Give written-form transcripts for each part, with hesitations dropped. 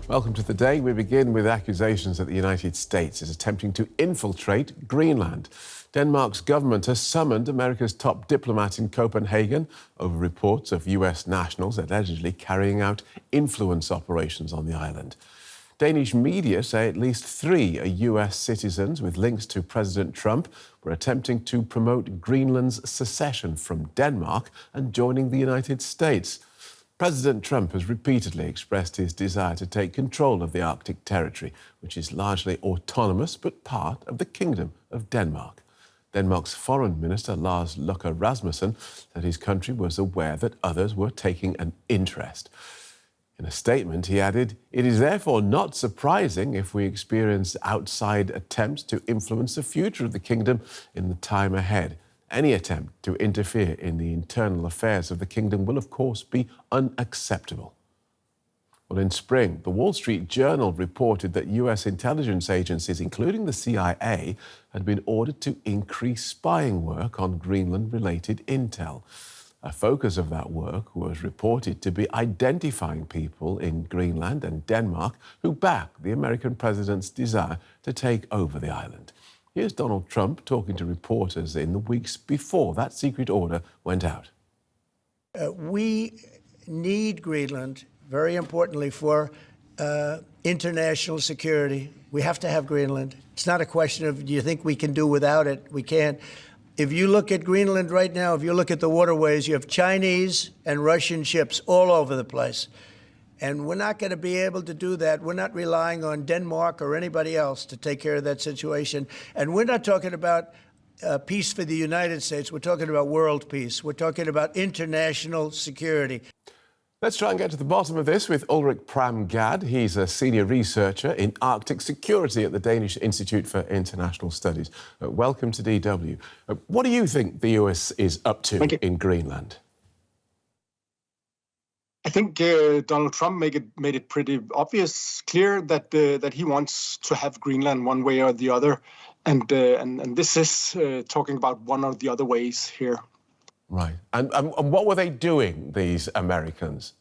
Welcome to The Day. We begin with accusations that the United States is attempting to infiltrate Greenland. Denmark's government has summoned America's top diplomat in Copenhagen over reports of US nationals allegedly carrying out influence operations on the island. Danish media say at least 3 are US citizens with links to President Trump were attempting to promote Greenland's secession from Denmark and joining the United States. President Trump has repeatedly expressed his desire to take control of the Arctic territory, which is largely autonomous but part of the Kingdom of Denmark. Denmark's Foreign Minister Lars Løkke Rasmussen said his country was aware that others were taking an interest. In a statement, he added, "It is therefore not surprising if we experience outside attempts to influence the future of the kingdom in the time ahead. Any attempt to interfere in the internal affairs of the kingdom will, of course, be unacceptable." Well, in spring, the Wall Street Journal reported that US intelligence agencies, including the CIA, had been ordered to increase spying work on Greenland-related intel. A focus of that work was reported to be identifying people in Greenland and Denmark who back the American president's desire to take over the island. Here's Donald Trump talking to reporters in the weeks before that secret order went out. We need Greenland, very importantly, for international security. We have to have Greenland. It's not a question of, do you think we can do without it? We can't. If you look at Greenland right now, if you look at the waterways, you have Chinese and Russian ships all over the place. And we're not going to be able to do that. We're not relying on Denmark or anybody else to take care of that situation. And we're not talking about peace for the United States. We're talking about world peace. We're talking about international security. Let's try and get to the bottom of this with Ulrik Pram Gad. He's a senior researcher in Arctic security at the Danish Institute for International Studies. Welcome to DW. What do you think the US is up to in Greenland? I think Donald Trump made it pretty obvious, clear that he wants to have Greenland one way or the other, and this is talking about one or the other ways here. Right. And what were they doing, these Americans?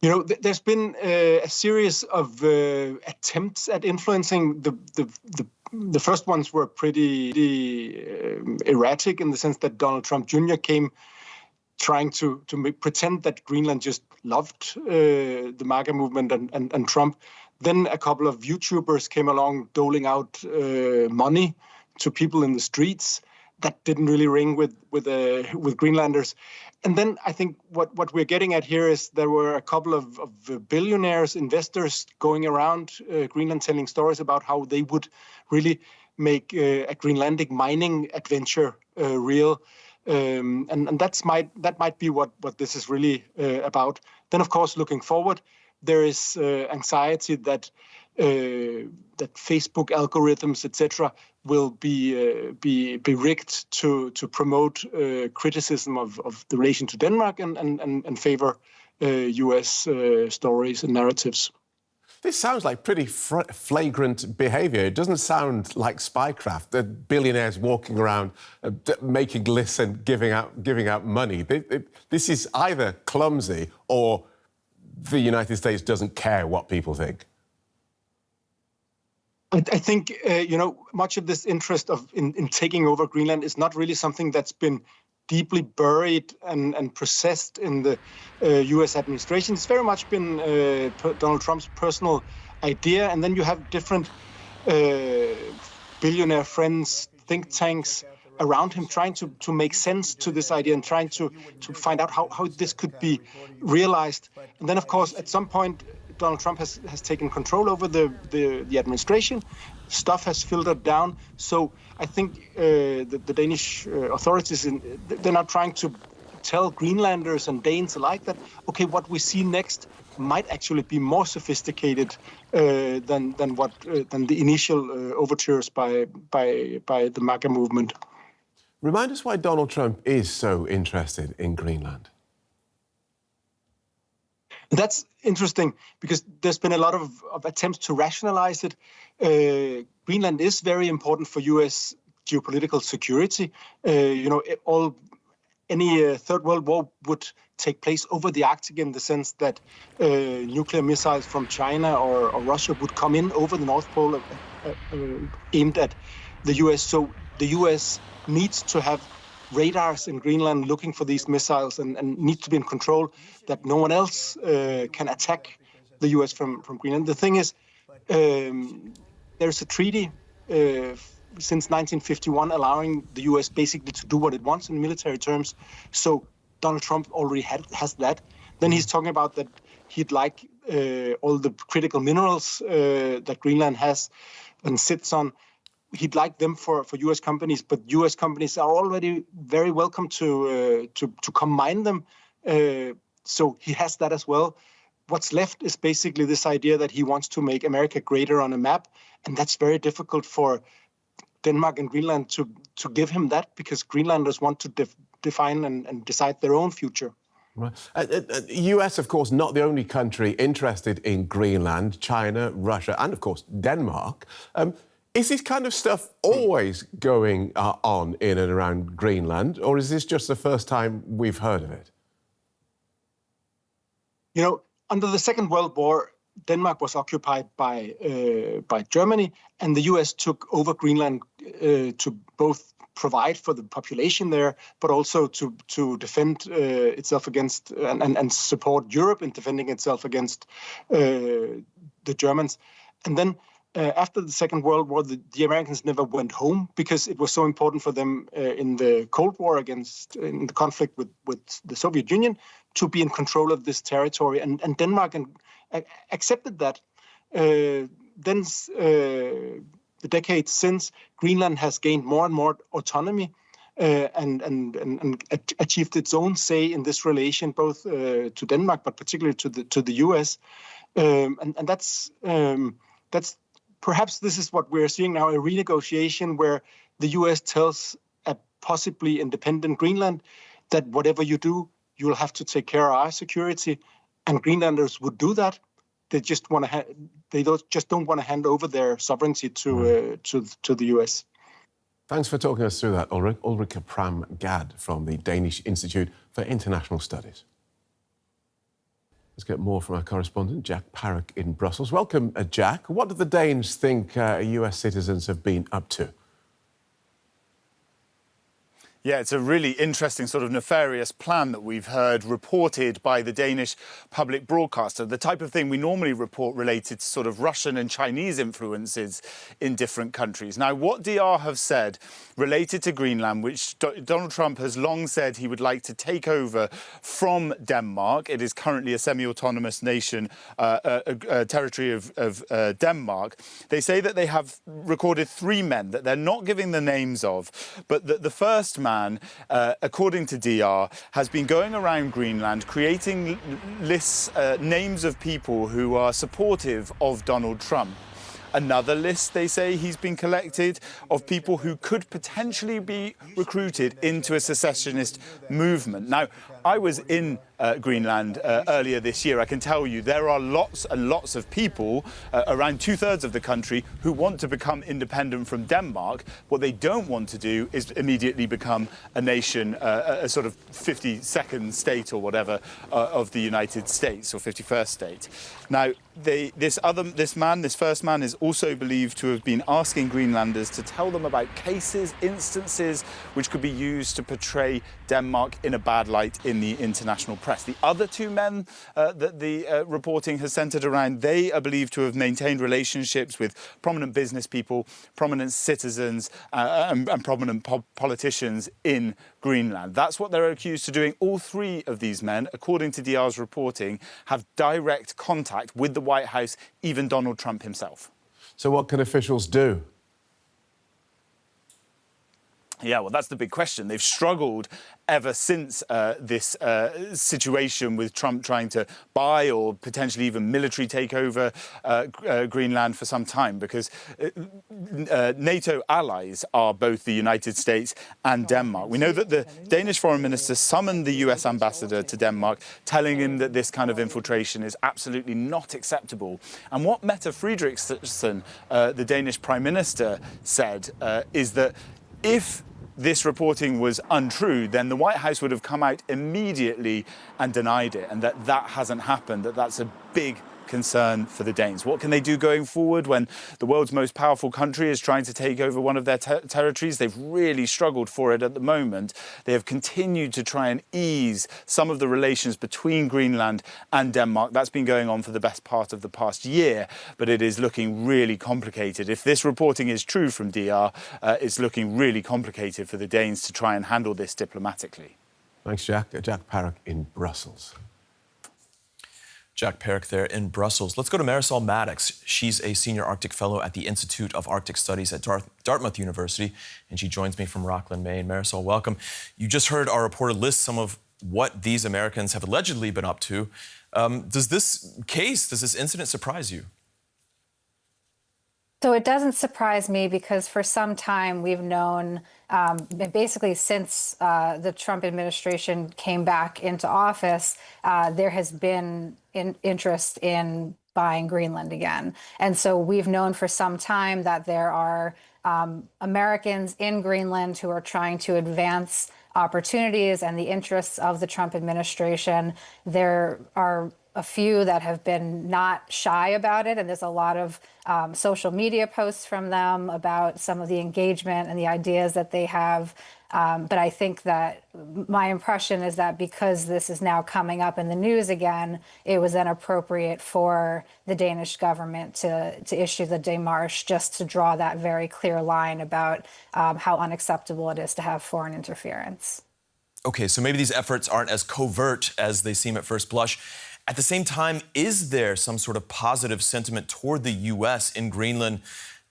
You know, there's been a series of attempts at influencing. The first ones were pretty erratic in the sense that Donald Trump Jr. came trying to pretend that Greenland just loved the MAGA movement and Trump. Then a couple of YouTubers came along doling out money to people in the streets. That didn't really ring with Greenlanders. And then I think what we're getting at here is there were a couple of billionaires, investors going around Greenland telling stories about how they would really make a Greenlandic mining adventure real. And that might be what this is really about. Then, of course, looking forward, there is anxiety that Facebook algorithms, etc., will be rigged to promote criticism of the relation to Denmark and favor U.S. stories and narratives. This sounds like pretty flagrant behaviour. It doesn't sound like spycraft. The billionaires walking around, making lists and giving out money. This is either clumsy or the United States doesn't care what people think. I think much of this interest in taking over Greenland is not really something that's been deeply buried and processed in the U.S. administration. It's very much been Donald Trump's personal idea. And then you have different billionaire friends, think tanks around him trying to make sense to this idea and trying to find out how this could be realized. And then, of course, at some point, Donald Trump has taken control over the administration. Stuff has filtered down. So I think the Danish authorities, they're now trying to tell Greenlanders and Danes alike that, okay, what we see next might actually be more sophisticated than the initial overtures by the MAGA movement. Remind us why Donald Trump is so interested in Greenland. That's interesting because there's been a lot of attempts to rationalize it. Greenland is very important for U.S. geopolitical security. any Third World War would take place over the Arctic, in the sense that nuclear missiles from China or Russia would come in over the North Pole aimed at the US. So the US needs to have radars in Greenland looking for these missiles, and needs to be in control that no one else can attack the US from Greenland. The thing is, there's a treaty since 1951 allowing the US basically to do what it wants in military terms. So Donald Trump already has that. Then he's talking about that he'd like all the critical minerals that Greenland has and sits on. He'd like them for U.S. companies, but U.S. companies are already very welcome to come mine them. So he has that as well. What's left is basically this idea that he wants to make America greater on a map, and that's very difficult for Denmark and Greenland to give him that, because Greenlanders want to define and decide their own future. Right. US, of course, not the only country interested in Greenland. China, Russia, and of course Denmark. Is this kind of stuff always going on in and around Greenland, or is this just the first time we've heard of it? You know, under the Second World War, Denmark was occupied by Germany, and the US took over Greenland to both provide for the population there, but also to defend itself against and support Europe in defending itself against the Germans. And then after the Second World War, the Americans never went home, because it was so important for them in the Cold War in the conflict with the Soviet Union to be in control of this territory. And Denmark accepted that. Then the decades since, Greenland has gained more and more autonomy and achieved its own say in this relation, both to Denmark, but particularly to the US. And that's perhaps this is what we're seeing now, a renegotiation where the US tells a possibly independent Greenland that whatever you do, you'll have to take care of our security. And Greenlanders would do that. They just want to don't want to hand over their sovereignty to the US. Thanks for talking us through that, Ulrik. Ulrik Pram Gad from the Danish Institute for International Studies. Let's get more from our correspondent, Jack Parrock in Brussels. Welcome, Jack. What do the Danes think US citizens have been up to? Yeah, it's a really interesting sort of nefarious plan that we've heard reported by the Danish public broadcaster, the type of thing we normally report related to sort of Russian and Chinese influences in different countries. Now, what DR have said related to Greenland, which Donald Trump has long said he would like to take over from Denmark. It is currently a semi-autonomous nation, a territory of Denmark. They say that they have recorded 3 men that they're not giving the names of, but that the first man, according to DR, has been going around Greenland creating lists, names of people who are supportive of Donald Trump. Another list, they say, he's been collected of people who could potentially be recruited into a secessionist movement. Now, I was in Greenland earlier this year. I can tell you there are lots and lots of people, around 2/3 of the country, who want to become independent from Denmark. What they don't want to do is immediately become a nation, a sort of 52nd state or whatever of the United States, or 51st state. Now, this first man is also believed to have been asking Greenlanders to tell them about cases, instances which could be used to portray Denmark in a bad light in the international press. The other 2 men that the reporting has centred around, they are believed to have maintained relationships with prominent business people, prominent citizens and prominent politicians in Greenland. That's what they're accused of doing. All 3 of these men, according to DR's reporting, have direct contact with the White House, even Donald Trump himself. So what can officials do? Yeah, well, that's the big question. They've struggled ever since this situation with Trump trying to buy or potentially even military take over Greenland for some time, because NATO allies are both the United States and Denmark. We know that the Danish foreign minister summoned the US ambassador to Denmark, telling him that this kind of infiltration is absolutely not acceptable. And what Mette Frederiksen, the Danish prime minister, said is that if this reporting was untrue, then the White House would have come out immediately and denied it, and that hasn't happened, that's a big concern for the Danes. What can they do going forward when the world's most powerful country is trying to take over one of their territories? They've really struggled for it at the moment. They have continued to try and ease some of the relations between Greenland and Denmark. That's been going on for the best part of the past year, but it is looking really complicated. If this reporting is true from DR, it's looking really complicated for the Danes to try and handle this diplomatically. Thanks, Jack. Jack Parrock in Brussels. Jack Parrock there in Brussels. Let's go to Marisol Maddox. She's a senior Arctic fellow at the Institute of Arctic Studies at Dartmouth University, and she joins me from Rockland, Maine. Marisol, welcome. You just heard our reporter list some of what these Americans have allegedly been up to. Does this incident surprise you? So it doesn't surprise me because for some time we've known, basically since the Trump administration came back into office, there has been interest in buying Greenland again. And so we've known for some time that there are Americans in Greenland who are trying to advance opportunities and the interests of the Trump administration. There are a few that have been not shy about it, and there's a lot of social media posts from them about some of the engagement and the ideas that they have. But I think that my impression is that because this is now coming up in the news again, it was then appropriate for the Danish government to issue the démarche just to draw that very clear line about how unacceptable it is to have foreign interference. Okay, so maybe these efforts aren't as covert as they seem at first blush. At the same time, is there some sort of positive sentiment toward the U.S. in Greenland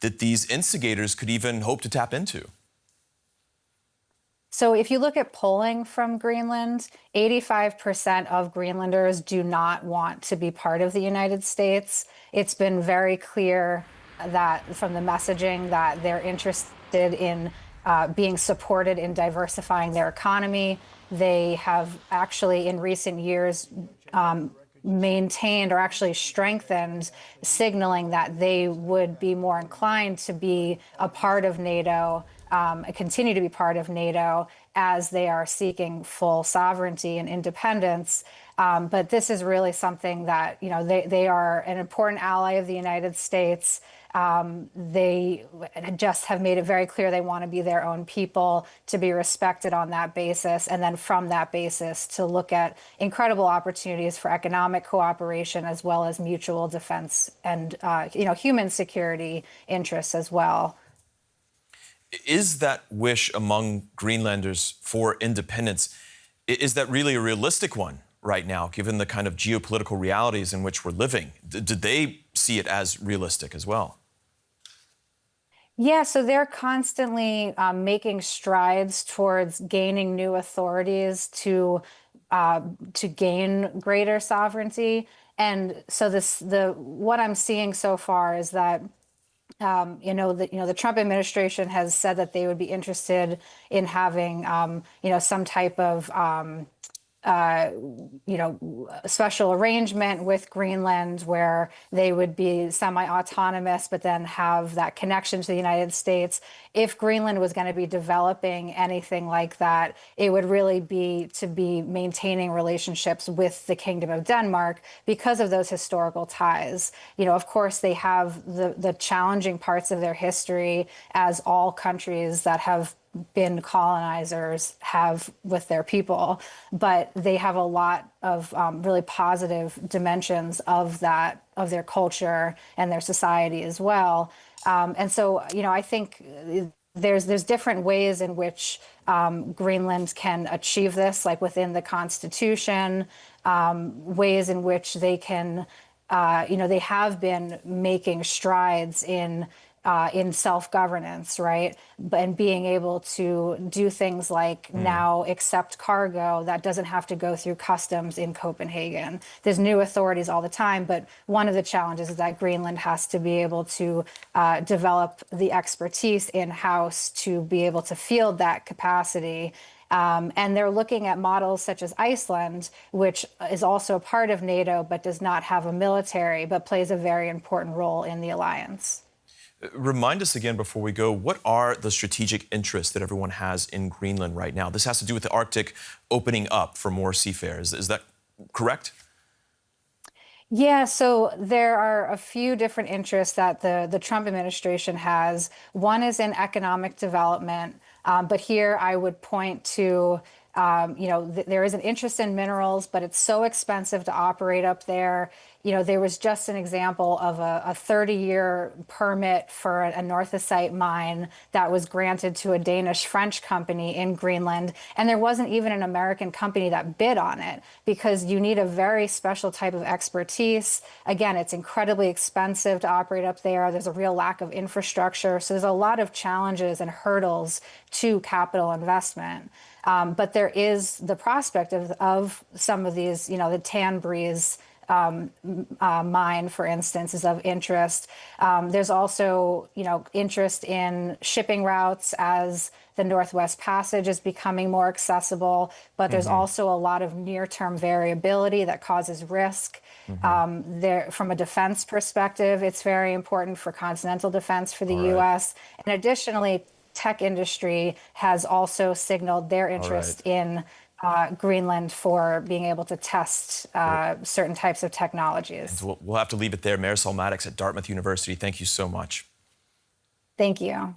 that these instigators could even hope to tap into? So if you look at polling from Greenland, 85% of Greenlanders do not want to be part of the United States. It's been very clear that from the messaging that they're interested in being supported in diversifying their economy. They have actually in recent years maintained or actually strengthened, signaling that they would be more inclined to be a part of NATO, continue to be part of NATO as they are seeking full sovereignty and independence. But this is really something that, you know, they are an important ally of the United States. They just have made it very clear they want to be their own people, to be respected on that basis, and then from that basis to look at incredible opportunities for economic cooperation as well as mutual defense and human security interests as well. Is that wish among Greenlanders for independence, is that really a realistic one right now, given the kind of geopolitical realities in which we're living? Did they see it as realistic as well? Yeah, so they're constantly making strides towards gaining new authorities to gain greater sovereignty. And so what I'm seeing so far is that the Trump administration has said that they would be interested in having some type of special arrangement with Greenland where they would be semi-autonomous, but then have that connection to the United States. If Greenland was going to be developing anything like that, it would really be to be maintaining relationships with the Kingdom of Denmark because of those historical ties. Of course, they have the challenging parts of their history, as all countries that have been colonizers have with their people, but they have a lot of really positive dimensions of their culture and their society as well. And so, I think there's different ways in which Greenland can achieve this, like within the Constitution, ways in which they can, they have been making strides in self-governance, right? And being able to do things like now accept cargo that doesn't have to go through customs in Copenhagen. There's new authorities all the time, but one of the challenges is that Greenland has to be able to develop the expertise in-house to be able to field that capacity. And they're looking at models such as Iceland, which is also a part of NATO, but does not have a military, but plays a very important role in the alliance. Remind us again before we go, what are the strategic interests that everyone has in Greenland right now? This has to do with the Arctic opening up for more seafarers. Is that correct? Yeah, so there are a few different interests that the Trump administration has. One is in economic development, but here I would point to, there is an interest in minerals, but it's so expensive to operate up there. There was just an example of a 30-year permit for a northesite mine that was granted to a Danish-French company in Greenland, and there wasn't even an American company that bid on it because you need a very special type of expertise. Again, it's incredibly expensive to operate up there. There's a real lack of infrastructure, so there's a lot of challenges and hurdles to capital investment. But there is the prospect of some of these, the Tanbreeze mine, for instance, is of interest. There's also, interest in shipping routes as the Northwest Passage is becoming more accessible, but there's also a lot of near-term variability that causes risk. From a defense perspective, it's very important for continental defense for the U.S. And additionally, tech industry has also signaled their interest in Greenland for being able to test certain types of technologies. We'll have to leave it there. Marisol Maddox at Dartmouth University, thank you so much. Thank you.